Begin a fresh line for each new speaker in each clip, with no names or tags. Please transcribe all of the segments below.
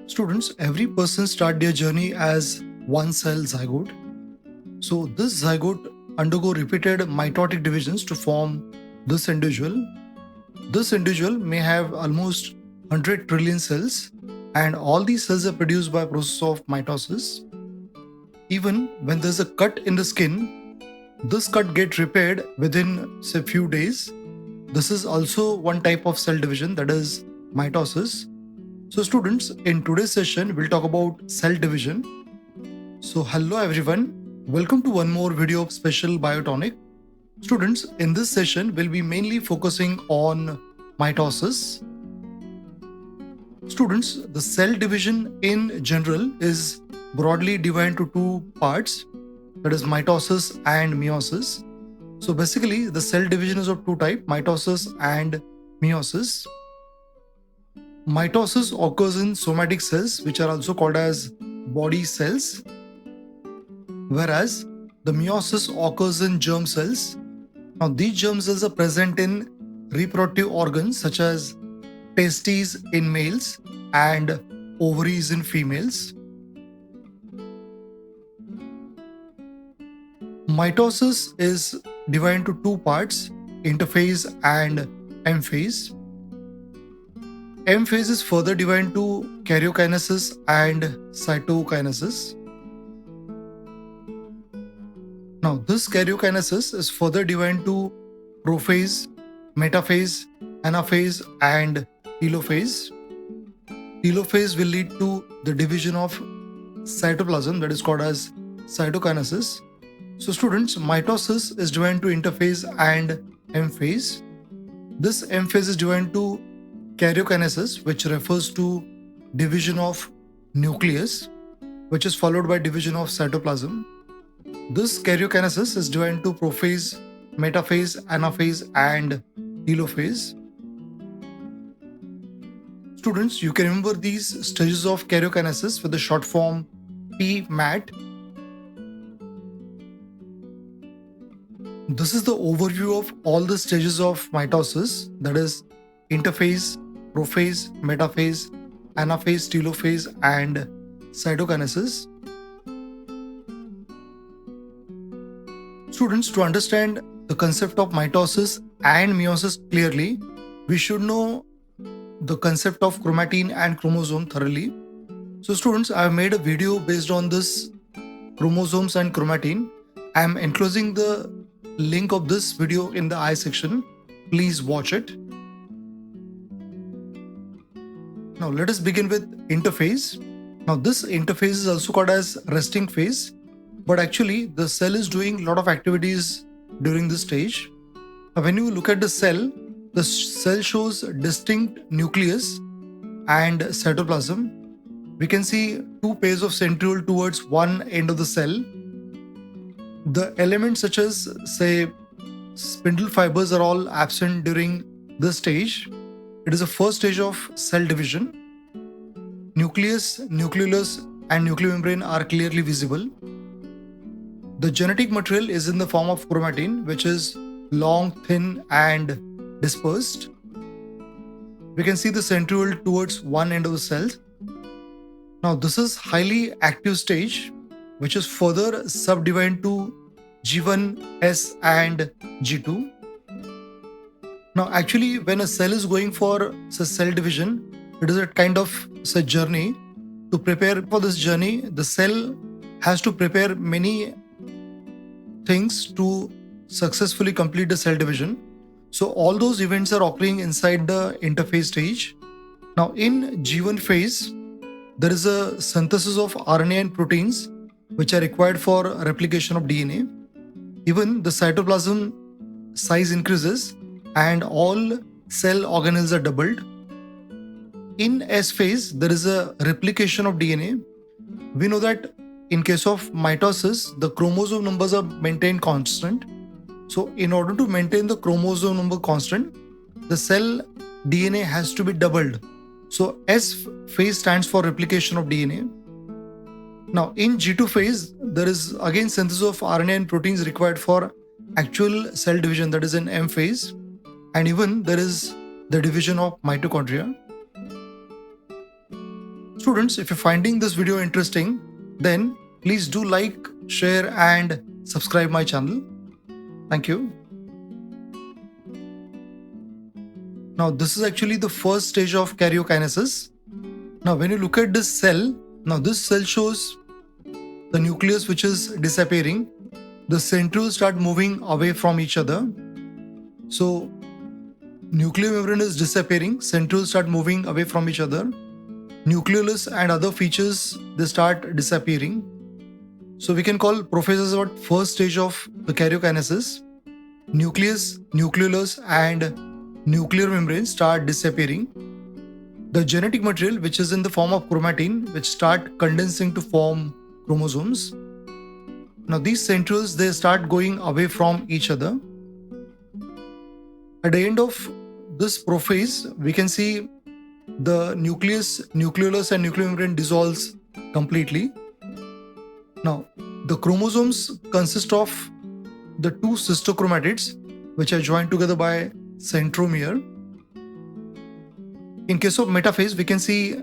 Students, every person start their journey as one cell zygote. So this zygote undergo repeated mitotic divisions to form this individual. This individual may have almost 100 trillion cells, and all these cells are produced by process of mitosis. Even when there's a cut in the skin, this cut gets repaired within say few days. This is also one type of cell division, that is mitosis. So students, in today's session, we'll talk about cell division. So hello everyone, welcome to one more video of Special Biotonic. Students, in this session, we'll be mainly focusing on mitosis. Students, the cell division in general is broadly divided into two parts, that is mitosis and meiosis. So basically, the cell division is of two types, mitosis and meiosis. Mitosis occurs in somatic cells, which are also called as body cells, whereas the meiosis occurs in germ cells. Now, these germ cells are present in reproductive organs such as testes in males and ovaries in females. Mitosis is divided into two parts, interphase and M phase. M phase is further divided into karyokinesis and cytokinesis. Now, this karyokinesis is further divided into prophase, metaphase, anaphase, and telophase. Telophase will lead to the division of cytoplasm, that is called as cytokinesis. So students, mitosis is divided into interphase and M phase. This M phase is divided into karyokinesis, which refers to division of nucleus, which is followed by division of cytoplasm. This karyokinesis is divided into prophase, metaphase, anaphase, and telophase. Students, you can remember these stages of karyokinesis with the short form PMAT. This is the overview of all the stages of mitosis, that is interphase, prophase, metaphase, anaphase, telophase, and cytokinesis. Students, to understand the concept of mitosis and meiosis clearly, we should know the concept of chromatin and chromosome thoroughly. So students, I have made a video based on this chromosomes and chromatin. I am enclosing the link of this video in the I section. Please watch it. Now let us begin with interphase. Now this interphase is also called as resting phase, but actually the cell is doing a lot of activities during this stage. Now when you look at the cell shows distinct nucleus and cytoplasm. We can see two pairs of centriole towards one end of the cell. The elements such as, say, spindle fibers are all absent during this stage. It is the first stage of cell division. Nucleus, nucleolus, and nuclear membrane are clearly visible. The genetic material is in the form of chromatin, which is long, thin, and dispersed. We can see the centriole towards one end of the cell. Now, this is highly active stage, which is further subdivided to G1, S, and G2. Now, actually, when a cell is going for cell division, it is a kind of journey. To prepare for this journey, the cell has to prepare many things to successfully complete the cell division. So all those events are occurring inside the interphase stage. Now, in G1 phase, there is a synthesis of RNA and proteins which are required for replication of DNA. Even the cytoplasm size increases and all cell organelles are doubled. In S phase, there is a replication of DNA. We know that in case of mitosis, the chromosome numbers are maintained constant. So in order to maintain the chromosome number constant, the cell DNA has to be doubled. So S phase stands for replication of DNA. Now in G2 phase, there is again synthesis of RNA and proteins required for actual cell division, that is in M phase. And even there is the division of mitochondria. Students, if you're finding this video interesting, then please do like, share and subscribe my channel. Thank you. Now this is actually the first stage of karyokinesis. Now when you look at this cell, now this cell shows the nucleus which is disappearing. The centrioles start moving away from each other. So nuclear membrane is disappearing, centrioles start moving away from each other. Nucleolus and other features, they start disappearing. So we can call prophase as what first stage of the karyokinesis. Nucleus, nucleolus and nuclear membrane start disappearing. The genetic material, which is in the form of chromatin, which start condensing to form chromosomes. Now these centrioles, they start going away from each other. At the end of this prophase, we can see the nucleus, nucleolus and nuclear membrane dissolves completely. Now the chromosomes consist of the two sister chromatids which are joined together by centromere. In case of metaphase, we can see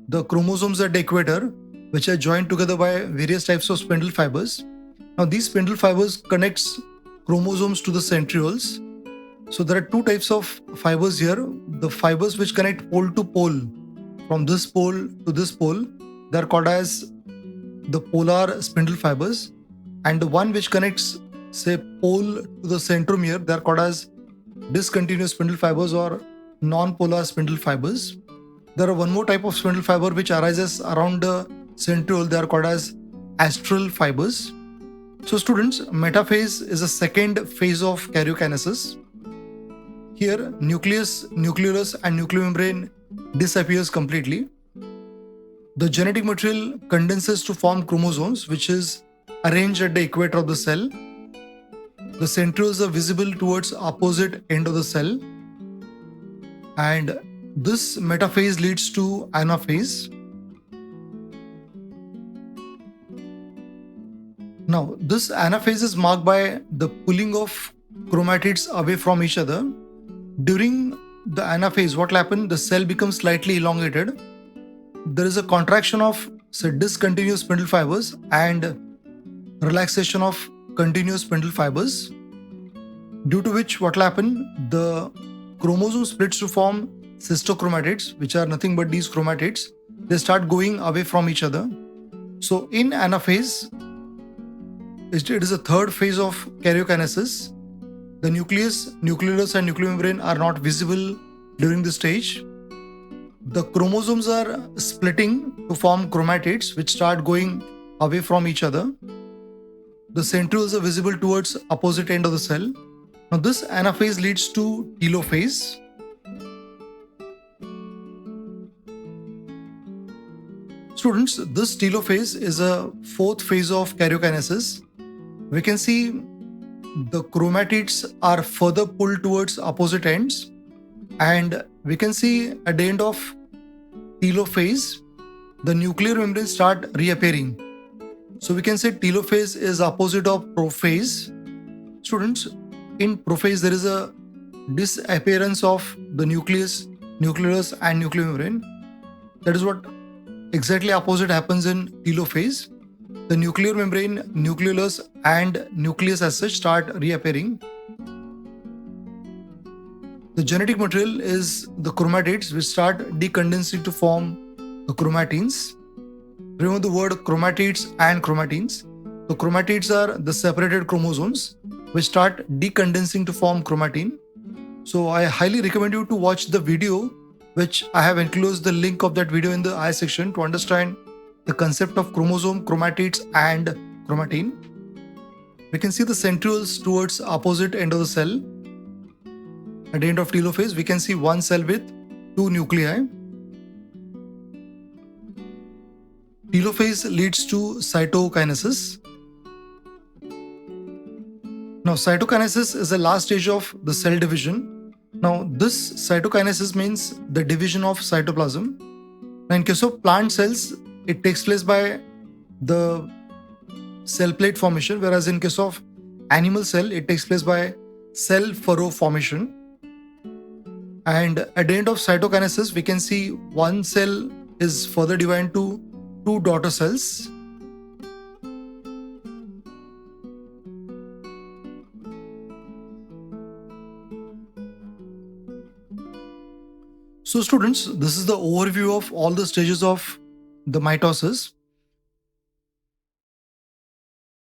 the chromosomes at the equator which are joined together by various types of spindle fibers. Now these spindle fibers connects chromosomes to the centrioles. So there are two types of fibers here. The fibers which connect pole to pole, from this pole to this pole, they are called as the polar spindle fibers. And the one which connects, say, pole to the centromere, they are called as discontinuous spindle fibers or non-polar spindle fibers. There are one more type of spindle fiber which arises around the centriole. They are called as astral fibers. So students, metaphase is a second phase of karyokinesis. Here, nucleus, nucleolus and nuclear membrane disappears completely. The genetic material condenses to form chromosomes, which is arranged at the equator of the cell. The centrioles are visible towards opposite end of the cell. And this metaphase leads to anaphase. Now, this anaphase is marked by the pulling of chromatids away from each other. During the anaphase, what will happen? The cell becomes slightly elongated. There is a contraction of, say, discontinuous spindle fibers and relaxation of continuous spindle fibers, due to which what will happen? The chromosome splits to form sister chromatids, which are nothing but these chromatids. They start going away from each other. So in anaphase, it is a third phase of karyokinesis. The nucleus, nucleolus and nuclear membrane are not visible during this stage. The chromosomes are splitting to form chromatids which start going away from each other. The centrioles are visible towards opposite end of the cell. Now this anaphase leads to telophase. Students, this telophase is a fourth phase of karyokinesis. We can see the chromatids are further pulled towards opposite ends, and we can see at the end of telophase, the nuclear membranes start reappearing. So we can say telophase is opposite of prophase. Students, in prophase there is a disappearance of the nucleus, nucleolus and nuclear membrane. That is what exactly opposite happens in telophase. The nuclear membrane, nucleolus and nucleus as such start reappearing. The genetic material is the chromatids which start decondensing to form the chromatins. Remember the word chromatids and chromatins. The chromatids are the separated chromosomes which start decondensing to form chromatin. So I highly recommend you to watch the video, which I have enclosed the link of that video in the I section, to understand the concept of chromosome, chromatids and chromatin. We can see the centrioles towards opposite end of the cell. At the end of telophase, we can see one cell with two nuclei. Telophase leads to cytokinesis. Now, cytokinesis is the last stage of the cell division. Now, this cytokinesis means the division of cytoplasm. Now, in case of plant cells, it takes place by the cell plate formation, whereas in case of animal cell, it takes place by cell furrow formation. And at the end of cytokinesis, we can see one cell is further divided into two daughter cells. So students, this is the overview of all the stages of the mitosis.